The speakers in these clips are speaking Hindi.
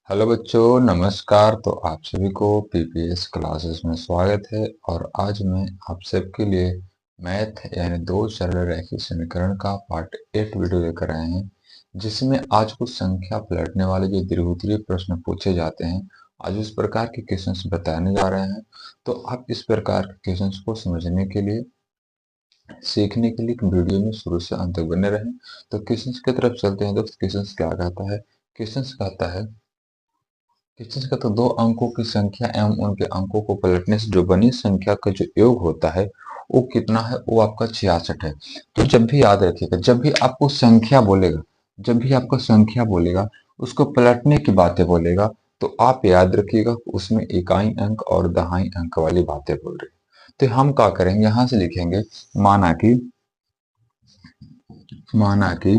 हेलो बच्चों, नमस्कार। तो आप सभी को पीपीएस क्लासेस में स्वागत है। और आज मैं आप सबके लिए मैथ यानी दो सरल रैखिक समीकरण का पार्ट 8 वीडियो लेकर आए हैं, जिसमें आज कुछ संख्या पलटने वाले जो द्विघातीय प्रश्न पूछे जाते हैं, आज उस प्रकार के क्वेश्चंस बताने जा रहे हैं। तो आप इस प्रकार के क्वेश्चंस को समझने के लिए, सीखने के लिए वीडियो में शुरू से अंत तक बने रहें। तो क्वेश्चंस की तरफ चलते हैं दोस्त। क्वेश्चंस क्या कहता है? क्वेश्चंस कहता है किसी का तो दो अंकों की संख्या एवं उनके अंकों को पलटने से जो बनी संख्या का जो योग होता है वो कितना है? वो आपका 66 है। तो जब भी याद रखिएगा, जब भी आपको संख्या बोलेगा, उसको पलटने की बातें बोलेगा, तो आप याद रखिएगा उसमें इकाई अंक और दहाई अंक वाली बातें बोल रही है। तो हम क्या करेंगे, यहां से लिखेंगे माना कि माना कि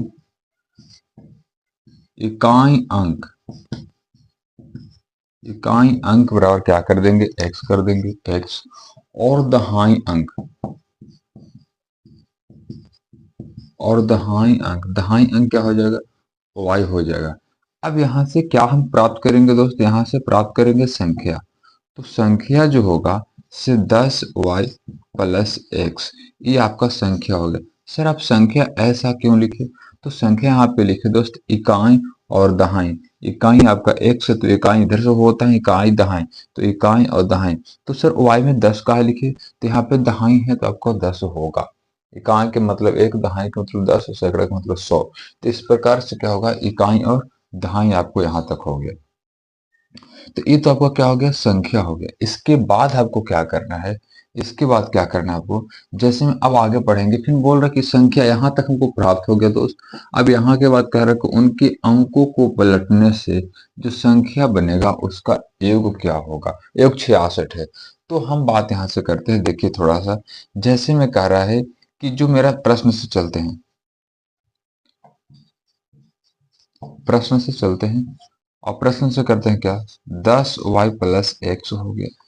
इकाई अंक इकाई अंक बराबर क्या कर देंगे? एक्स कर देंगे, एक्स। और दहाई अंक क्या हो जाएगा? वाई हो जाएगा। अब यहां से क्या हम प्राप्त करेंगे दोस्त? यहां से प्राप्त करेंगे संख्या। तो संख्या जो होगा से 10y प्लस एक्स, ये आपका संख्या हो गया। सर आप संख्या ऐसा क्यों लिखे? तो संख्या यहाँ पे लिखे दोस्त इकाई और दहाई। इकाई आपका एक्स है तो इकाई इधर से होता है, इकाई दहाई, तो इकाई और दहाई। तो सर y में 10 का लिखे, तो यहाँ पे दहाई है तो आपको 10 होगा। इकाई के मतलब एक, दहाई के मतलब 10, सैकड़ा का मतलब 100। तो इस प्रकार से क्या होगा, इकाई और दहाई आपको यहाँ तक हो गया। तो ये तो आपका क्या हो गया? संख्या हो गया। इसके बाद आपको क्या करना है? इसके बाद क्या करना है आपको? जैसे में अब आगे बढ़ेंगे, फिर बोल रहा कि संख्या यहां तक हमको प्राप्त हो गया दोस्त। अब यहाँ के बाद कह रहा है कि उनके अंकों को पलटने से जो संख्या बनेगा उसका योग क्या होगा? योग 66 है। तो हम बात यहाँ से करते हैं, देखिए थोड़ा सा। जैसे में कह रहा है कि जो मेरा प्रश्न से चलते हैं, प्रश्न से चलते हैं और प्रश्न से करते हैं क्या? 10y प्लस एक्स हो गया।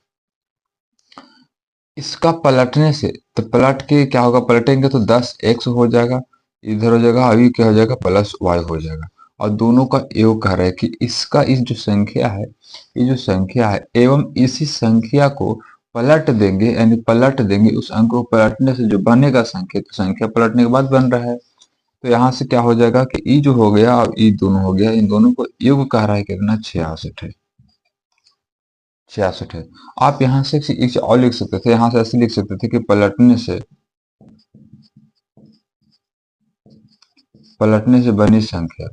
इसका पलटने से, तो पलट के क्या होगा? पलटेंगे तो 10x हो जाएगा, इधर हो जाएगा, अभी क्या हो जाएगा? प्लस y हो जाएगा। और दोनों का योग कह रहा है कि इसका इस जो संख्या है, ये जो संख्या है एवं इसी संख्या को पलट देंगे, यानी पलट देंगे उस अंक को पलटने से जो बनेगा संख्या, तो संख्या पलटने के बाद बन रहा है। तो यहाँ से क्या हो जाएगा कि ई जो हो गया और ई दोनों हो गया, इन दोनों को योग कह रहा है कितना? 66 है। 66 है। आप यहाँ से एक चीज और लिख सकते थे, यहाँ से ऐसे लिख सकते थे कि पलटने से बनी संख्या।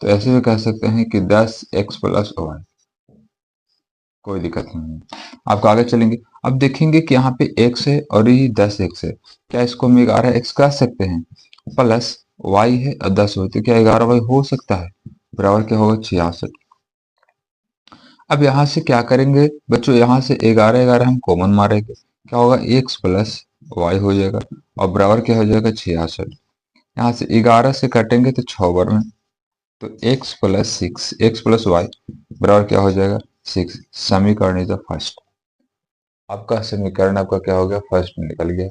तो ऐसे भी कह सकते हैं कि 10x प्लस वाई। कोई दिक्कत नहीं है। आपको आगे चलेंगे, अब देखेंगे कि यहाँ पे x है और ये 10x है। क्या इसको हम 11x कह सकते हैं? प्लस y है और 10 हो, तो क्या 11y हो सकता है? बराबर क्या होगा? 66। अब यहाँ से क्या करेंगे बच्चों? यहाँ से 11 11 हम कॉमन मारेंगे, क्या होगा? x प्लस वाई हो जाएगा और बराबर क्या हो जाएगा? 66। यहाँ से 11 से कटेंगे तो 6 बार में, तो x plus 6, x plus y बराबर क्या हो जाएगा? 6। समीकरण इज द फर्स्ट। आपका समीकरण आपका क्या हो गया? फर्स्ट में निकल गया।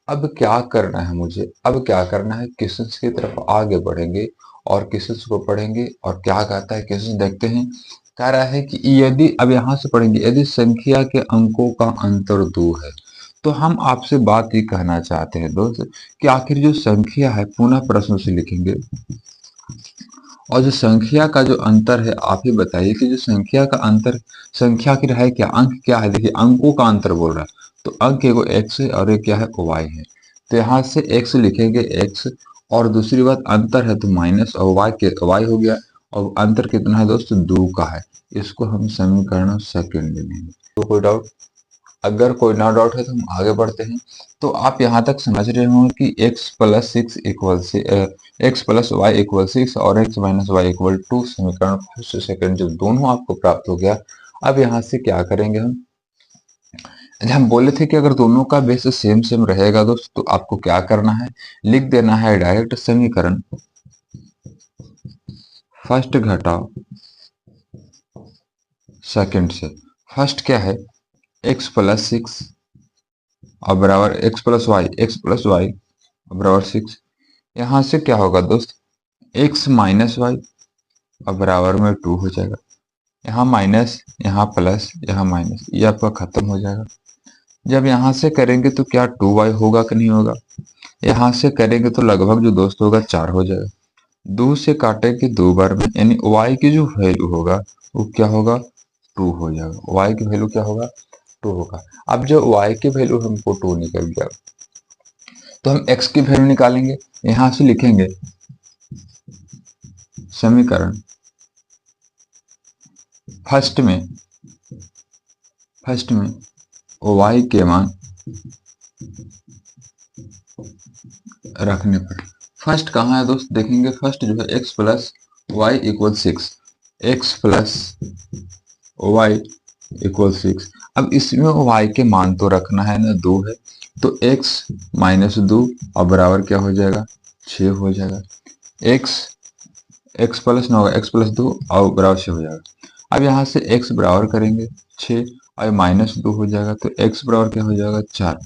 अब क्या करना है मुझे? अब क्या करना है? क्वेश्चंस की तरफ आगे बढ़ेंगे और क्वेश्चंस को पढ़ेंगे। और क्या कहता है क्वेश्चन, देखते हैं। कह रहा है कि यदि, अब यहां से पढ़ेंगे, यदि संख्या के अंकों का अंतर 2 है, तो हम आपसे बात ये कहना चाहते हैं दोस्त कि आखिर जो संख्या है, पुनः प्रश्न से लिखेंगे, और जो संख्या का जो अंतर है, आप ही बताइए कि जो संख्या का अंतर, संख्या आखिर है क्या? अंक क्या है? देखिए अंकों का अंतर बोल रहा है, तो अंक एगो x है और एक क्या है? y है। तो यहाँ से x लिखेंगे, x। और दूसरी बात अंतर है तो माइनस, और y हो गया। और अंतर कितना है दोस्त? 2 का है। इसको हम समीकरण सेकंड लेंगे। तो कोई डाउट? अगर कोई ना डाउट है तो हम आगे बढ़ते हैं। तो आप यहाँ तक समझ रहे होंगे कि x प्लस सिक्स इक्वल से एक्स प्लस वाई इक्वल 6 और x माइनस वाई इक्वल 2, समीकरण फर्स्ट सेकंड जब दोनों आपको प्राप्त हो गया। अब यहाँ से क्या करेंगे हम? हम बोले थे कि अगर दोनों का बेस सेम सेम रहेगा दोस्त, तो आपको क्या करना है? लिख देना है डायरेक्ट समीकरण फर्स्ट घटाओ सेकंड से। फर्स्ट क्या है? x प्लस 6 और बराबर एक्स प्लस वाई बराबर 6। यहाँ से क्या होगा दोस्त? x माइनस वाई और बराबर में 2 हो जाएगा। यहाँ माइनस, यहाँ प्लस, यहाँ माइनस, ये आपका खत्म हो जाएगा। जब यहाँ से करेंगे तो क्या 2y होगा कि नहीं होगा? यहाँ से करेंगे तो लगभग जो दोस्त होगा 4 हो जाएगा। 2 से काटेंगे 2 बार में, यानी y की जो वैल्यू होगा वो क्या होगा? 2 हो जाएगा। y की वैल्यू क्या होगा? 2 होगा। अब जो y की वैल्यू हमको 2 निकल गया, तो हम x की वैल्यू निकालेंगे। यहाँ से लिखेंगे समीकरण फर्स्ट में y के मान रखने पर, फर्स्ट कहाँ है दोस्त? देखेंगे फर्स्ट जो है x plus y equal 6, x plus y equal 6। अब इसमें y के मान तो रखना है ना, 2 है, तो x माइनस 2 और बराबर क्या हो जाएगा? 6 हो जाएगा। x प्लस ना होगा, x प्लस 2 और बराबर 6 हो जाएगा। अब यहाँ से x बराबर करेंगे 6 और माइनस 2 हो जाएगा, तो x बराबर क्या हो जाएगा? 4।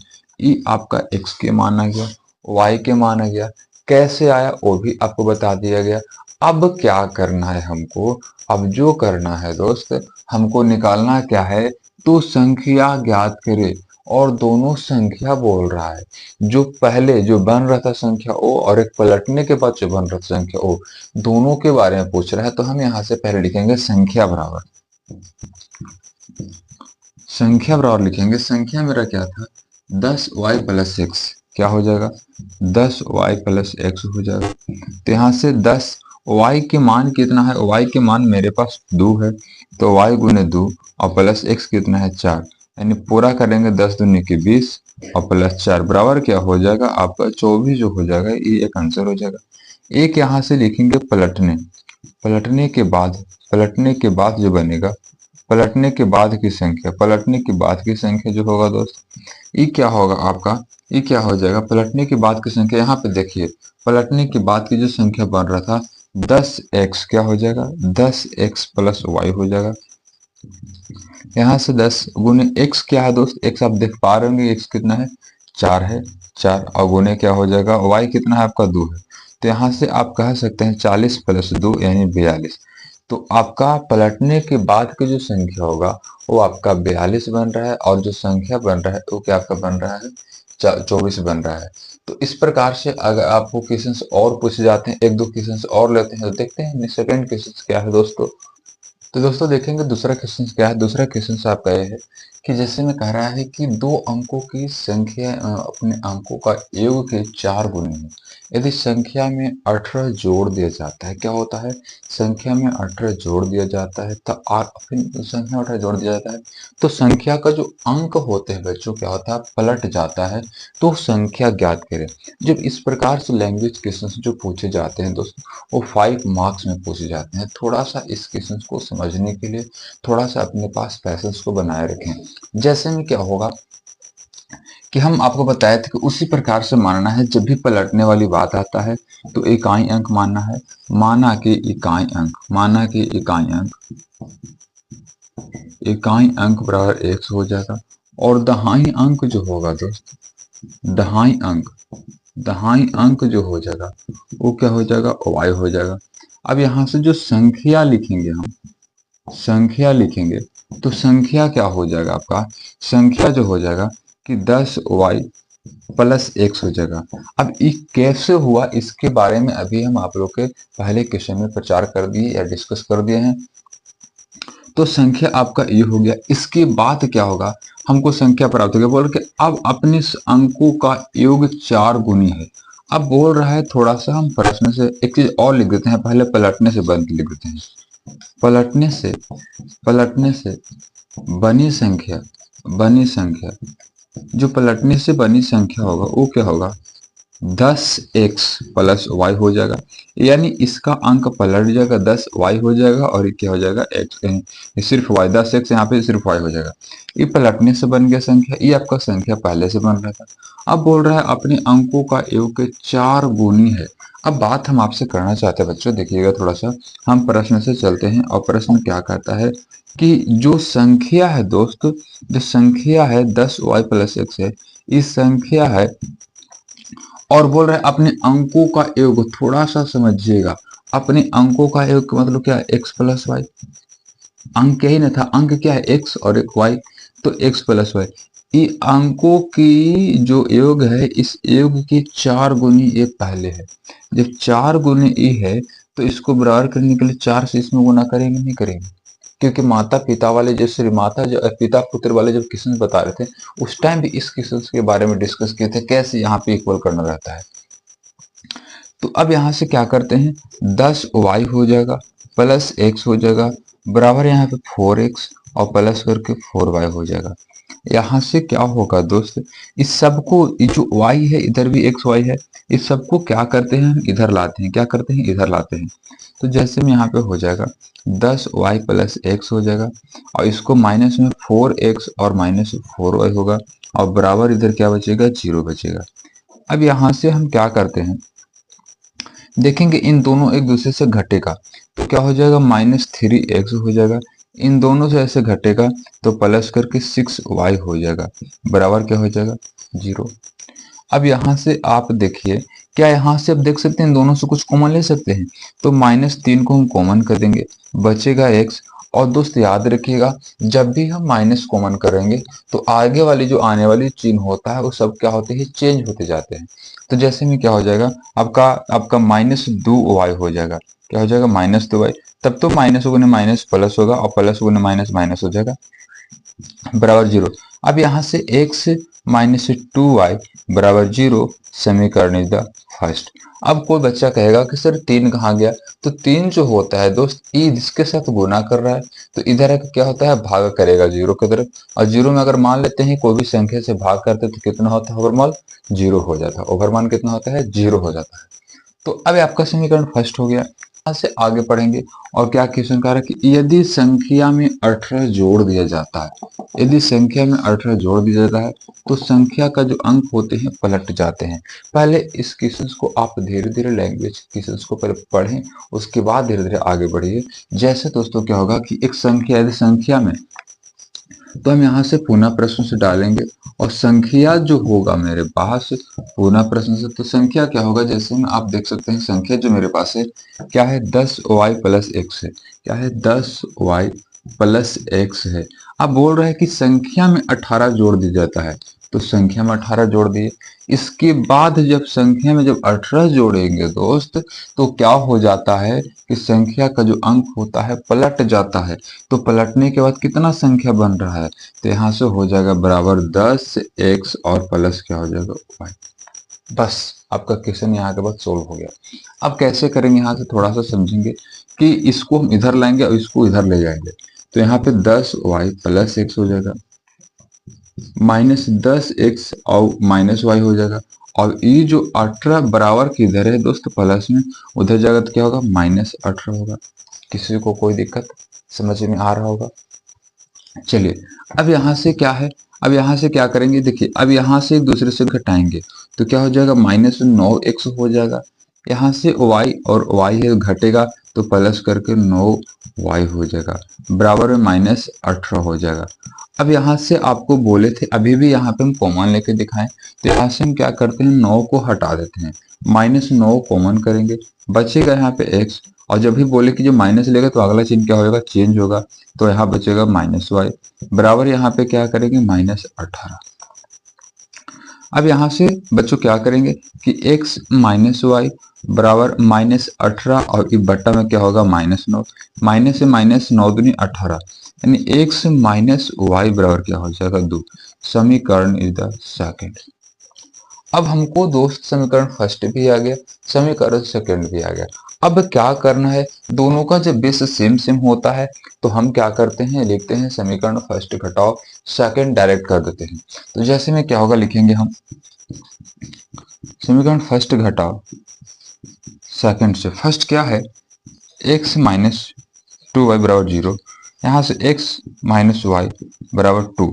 ये आपका x के मान आ गया, y के मान आ गया। कैसे आया वो भी आपको बता दिया गया। अब क्या करना है हमको? अब जो करना है दोस्त, हमको निकालना क्या है? तो संख्या ज्ञात करे, और दोनों संख्या बोल रहा है। जो पहले जो बन रहा था संख्या ओ, और एक पलटने के बाद जो बन रहा था संख्या ओ, दोनों के बारे में पूछ रहा है। तो हम यहाँ से पहले लिखेंगे संख्या बराबर, संख्या बराबर लिखेंगे। संख्या मेरा क्या था? 10y plus x. क्या हो जाएगा? 10y प्लस एक्स हो जाएगा। तो यहाँ से 10y के मान कितना है? y के मान मेरे पास 2 है, तो y गुने 2 और प्लस एक्स कितना है? 4। यानी पूरा करेंगे 10 दूनी की 20 और प्लस 4 बराबर क्या हो जाएगा? आपका 24 जो हो जाएगा, ये एक आंसर हो जाएगा। एक यहाँ से लिखेंगे पलटने, पलटने के बाद जो बनेगा, पलटने के बाद की संख्या, पलटने के बाद की संख्या जो होगा दोस्त, ये क्या होगा आपका? ये क्या हो जाएगा? पलटने के बाद की संख्या, यहाँ पे देखिए, पलटने के बाद की जो संख्या बन रहा था 10x, क्या हो जाएगा? 10x प्लस वाई हो जाएगा। यहाँ से 10 गुने x क्या है दोस्त? x आप देख पा रहे होंगे, x कितना है? 4 है, 4 और गुने क्या हो जाएगा? y कितना है आपका? 2 है। तो यहाँ से आप कह सकते हैं 40 प्लस 2 यानी 42। तो आपका पलटने के बाद की जो संख्या होगा वो आपका 42 बन रहा है, और जो संख्या बन रहा है वो क्या आपका बन रहा है? 24 बन रहा है। तो इस प्रकार से अगर आपको क्वेश्चंस और पूछे जाते हैं, एक दो क्वेश्चंस और लेते हैं, तो देखते हैं सेकंड क्वेश्चन क्या है दोस्तों। तो दोस्तों देखेंगे दूसरा क्वेश्चन क्या है। दूसरा क्वेश्चन आपका ये है कि जैसे में कह रहा है कि दो अंकों की संख्या अपने अंकों का योग के 4 गुने है। यदि संख्या में 18 जोड़ दिया जाता है, क्या होता है? संख्या में 18 जोड़ दिया जाता है, तो फिर संख्या में 18 जोड़ दिया जाता है तो संख्या का जो अंक होते हैं बच्चों, क्या होता है? पलट जाता है। तो संख्या ज्ञात करें। जब इस प्रकार से लैंग्वेज क्वेश्चन जो पूछे जाते हैं दोस्तों, वो 5 मार्क्स में पूछे जाते हैं। थोड़ा सा इस क्वेश्चन को समझने के लिए थोड़ा सा अपने पास पैसेंस को बनाए रखें। जैसे में क्या होगा कि हम आपको बताए थे कि उसी प्रकार से मानना है। जब भी पलटने वाली बात आता है तो इकाई अंक मानना है। माना कि इकाई अंक, माना कि इकाई अंक बराबर 1 हो जाएगा, और दहाई अंक जो होगा दोस्त, दहाई अंक, दहाई अंक जो हो जाएगा वो क्या हो जाएगा? y हो जाएगा। अब यहाँ से जो संख्या लिखेंगे हम, संख्या लिखेंगे तो संख्या क्या हो जाएगा आपका? संख्या जो हो जाएगा कि 10y प्लस एक्स हो जाएगा। अब ये कैसे हुआ इसके बारे में अभी हम आप लोग के पहले क्वेश्चन में प्रचार कर दिए या डिस्कस कर दिए हैं। तो संख्या आपका ये हो गया। इसके बाद क्या होगा? हमको संख्या प्राप्त हो गया। बोल के अब अपने अंकों का योग 4 गुनी है। अब बोल रहा है थोड़ा सा हम प्रश्न से एक चीज और लिख देते हैं, पहले पलटने से बंद लिख देते हैं। पलटने से बनी संख्या, बनी संख्या, जो पलटने से बनी संख्या होगा वो क्या होगा? 10x प्लस वाई हो जाएगा। यानी इसका अंक पलट जाएगा, 10y हो जाएगा, और ये क्या हो जाएगा? x, ये सिर्फ y, 10x यहाँ पे सिर्फ y हो जाएगा। ये पलटने से बन गया संख्या। ये आपका संख्या पहले से बन रहा था। अब बोल रहा है अपने अंकों का योग के 4 गुनी है। अब बात हम आपसे करना चाहते हैं बच्चों, देखिएगा थोड़ा सा, हम प्रश्न से चलते हैं। और प्रश्न क्या कहता है कि जो संख्या है दोस्त, जो संख्या है 10y प्लस एक्स है, इस संख्या है, और बोल रहे हैं अपने अंकों का योग, थोड़ा सा समझिएगा। अपने अंकों का योग का मतलब क्या है? X plus y. अंक यही ना था, अंक क्या है x और एक y, तो x प्लस वाई। ये अंकों की जो योग है, इस योग के 4 गुनी ये पहले है। जब 4 गुनी ये है तो इसको बराबर करने के लिए 4 से इसमें गुना करेंगे, नहीं करेंगे? क्योंकि माता पिता वाले जैसे माता जो पिता पुत्र वाले जब क्वेश्चन बता रहे थे, उस टाइम भी इस क्वेश्चन के बारे में डिस्कस किए थे, कैसे यहाँ पे इक्वल करना रहता है। तो अब यहाँ से क्या करते हैं, 10y हो जाएगा प्लस x हो जाएगा बराबर यहाँ पे 4x और प्लस करके 4y हो जाएगा। यहाँ से क्या होगा दोस्त, इस सबको, ये जो y है इधर भी x y है, इस सबको क्या करते हैं हम इधर लाते हैं, क्या करते हैं इधर लाते हैं। तो जैसे में यहाँ पे हो जाएगा 10y प्लस x हो जाएगा और इसको माइनस में 4x और माइनस 4y होगा और बराबर इधर क्या बचेगा, 0 बचेगा। अब यहाँ से हम क्या करते हैं, देखेंगे इन दोनों एक दूसरे से घटेगा तो क्या हो जाएगा, -3x हो जाएगा। इन दोनों से ऐसे घटेगा तो प्लस करके 6y हो जाएगा बराबर क्या हो जाएगा, 0। अब यहाँ से आप देखिए, क्या यहाँ से आप देख सकते हैं इन दोनों से कुछ कॉमन ले सकते हैं, तो -3 को हम कॉमन कर देंगे, बचेगा x। और दोस्त याद रखिएगा, जब भी हम माइनस कॉमन करेंगे तो आगे वाली जो आने वाली चिन्ह होता है वो सब क्या होते हैं, चेंज होते जाते हैं। तो जैसे में क्या हो जाएगा, आपका आपका -2y हो जाएगा, क्या हो जाएगा, -2y। तब तो माइनस गुने माइनस प्लस होगा और प्लस गुने माइनस माइनस हो जाएगा बराबर 0। अब यहाँ से x -2y बराबर 0 समीकरण इज द फर्स्ट। अब कोई बच्चा कहेगा कि सर 3 कहाँ गया, तो 3 जो होता है दोस्त, ई जिसके साथ गुना कर रहा है तो इधर एक क्या होता है, भाग करेगा 0 की तरफ। और 0 में अगर मान लेते हैं कोई भी संख्या से भाग करते तो कितना होता है, ओवरऑल 0 हो जाता है, ओवरमान कितना होता है, 0 हो जाता है। तो अब आपका समीकरण फर्स्ट हो गया। यहाँ से आगे पढ़ेंगे और क्या क्वेश्चन कह रहा है कि यदि संख्या में 18 जोड़ दिया जाता है, यदि संख्या में 18 जोड़ दिया जाता है तो संख्या का जो अंक होते हैं पलट जाते हैं। पहले इस क्वेश्चन को आप धीरे धीरे लैंग्वेज क्वेश्चन को पहले पढ़ें, उसके बाद धीरे धीरे आगे बढ़िए। जैसे दोस्तों क्या होगा कि एक संख्या, यदि संख्या में, तो हम यहाँ से पुनः प्रश्न से डालेंगे और संख्या जो होगा मेरे पास पुनः प्रश्न से, तो संख्या क्या होगा, जैसे में आप देख सकते हैं संख्या जो मेरे पास है क्या है, 10y प्लस x है, क्या है, 10y प्लस x है। अब बोल रहे हैं कि संख्या में 18 जोड़ दिया जाता है, तो संख्या में 18 जोड़ दिए। इसके बाद जब संख्या में जब 18 जोड़ेंगे दोस्त, तो क्या हो जाता है कि संख्या का जो अंक होता है पलट जाता है। तो पलटने के बाद कितना संख्या बन रहा है, तो यहाँ से हो जाएगा बराबर 10x और प्लस क्या हो जाएगा, y। बस आपका क्वेश्चन यहाँ के बाद सोल्व हो गया। अब कैसे करेंगे, यहाँ से थोड़ा सा समझेंगे कि इसको हम इधर लाएंगे और इसको इधर ले जाएंगे। तो यहाँ पे 10y प्लस x हो जाएगा, -10x और -y हो जाएगा। और ये जो 18 बराबर किधर है दोस्त, प्लस में, उधर जाएगा तो क्या होगा, -18 होगा। किसी को कोई दिक्कत समझ में आ रहा होगा। चलिए अब यहाँ से क्या है, अब यहाँ से क्या करेंगे, देखिए अब यहाँ से एक दूसरे से घटाएंगे तो क्या हो जाएगा, -9x हो जाएगा। यहाँ से y और y है घटेगा तो प्लस करके 9y हो जाएगा बराबर में -18 हो जाएगा। अब यहाँ से आपको बोले थे अभी भी यहाँ पे हम कॉमन लेके दिखाएं, तो यहाँ से हम क्या करते हैं, 9 को हटा देते हैं, -9 कॉमन करेंगे, बचेगा यहाँ पे x। और जब भी बोले कि जो माइनस लेगा तो अगला चिन्ह क्या होगा, चेंज होगा, तो यहाँ बचेगा -y बराबर यहाँ पे क्या करेंगे, -18। अब यहाँ से बच्चों क्या करेंगे कि x -y बराबर -18 और ये बट्टा में क्या होगा, -9, माइनस से माइनस 9 दूनी 18, यानी x -y बराबर क्या हो जाएगा, 2। समीकरण इज द सेकंड। अब हमको दोस्त समीकरण फर्स्ट भी आ गया, समीकरण सेकंड भी आ गया। अब क्या करना है, दोनों का जब बेस सेम सेम होता है तो हम क्या करते हैं, लिखते हैं समीकरण फर्स्ट घटाओ सेकंड डायरेक्ट कर देते हैं। तो जैसे में क्या होगा, लिखेंगे हम समीकरण फर्स्ट घटाओ सेकंड से। फर्स्ट क्या है, x -2y बराबर 0, यहाँ से x -y बराबर 2।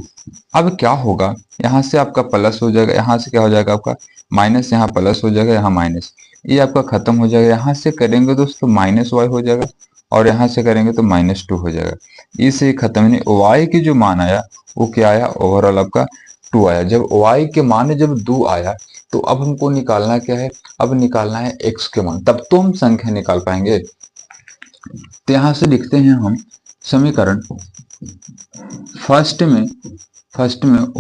अब क्या होगा, यहाँ से आपका प्लस हो जाएगा, यहाँ से क्या हो जाएगा आपका माइनस, यहाँ प्लस हो जाएगा, यहाँ माइनस, ये आपका खत्म हो जाएगा। यहाँ से करेंगे दोस्तों -y हो जाएगा और यहाँ से करेंगे तो -2 हो जाएगा। इसे खत्म, नहीं y की जो मान आया वो क्या आया, ओवरऑल आपका 2 आया। जब y के मान जब 2 आया तो अब हमको निकालना क्या है, अब निकालना है x के मान, तब तो हम संख्या निकाल पाएंगे। तो यहाँ से लिखते हैं हम समीकरण फर्स्ट में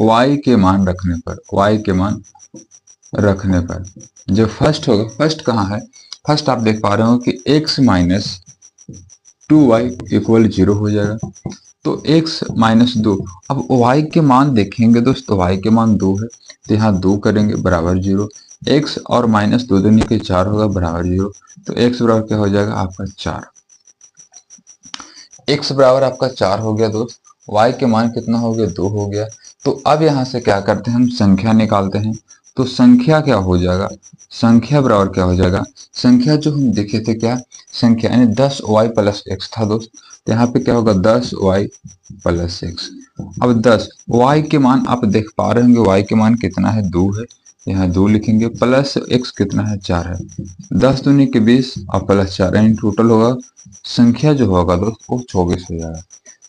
y के मान रखने पर जो फर्स्ट होगा, फर्स्ट कहाँ है, फर्स्ट आप देख पा रहे हो कि x माइनस 2y इक्वल 0 हो जाएगा। तो x माइनस 2, अब y के मान देखेंगे दोस्तों, y के मान 2 है तो यहाँ 2 करेंगे बराबर 0, x और माइनस 2 देने के 4 होगा बराबर 0, तो x बराबर क्या हो जाएगा आपका 4। x बराबर आपका 4 हो गया दोस्त, y के मान कितना हो गया 2 हो गया। तो अब यहाँ से क्या करते हैं, हम संख्या निकालते हैं। तो संख्या क्या हो जाएगा, संख्या बराबर क्या हो जाएगा, संख्या जो हम देखे थे क्या, संख्या यानी 10y प्लस x था दोस्त, तो यहाँ पे क्या होगा 10y प्लस x। अब 10y के मान आप देख पा रहे होंगे, y के मान कितना है 2 है, यहाँ 2 लिखेंगे, प्लस x कितना है 4 है, 10 दूनी के 20 और प्लस 4 यानी टोटल होगा संख्या जो होगा दोस्त वो 24 हो जाएगा।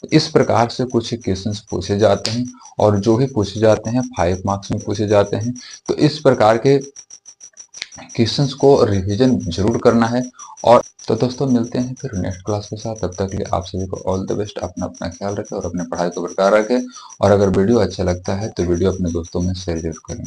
तो इस प्रकार से कुछ क्वेश्चंस पूछे जाते हैं और जो भी पूछे जाते हैं 5 मार्क्स में पूछे जाते हैं। तो इस प्रकार के क्वेश्चंस को रिवीजन जरूर करना है। और तो दोस्तों मिलते हैं फिर नेक्स्ट क्लास के साथ, तब तक के लिए आप सभी को ऑल द बेस्ट, अपना अपना ख्याल रखें और अपने पढ़ाई को बरकरार रखें। और अगर वीडियो अच्छा लगता है तो वीडियो अपने दोस्तों में शेयर जरूर करें।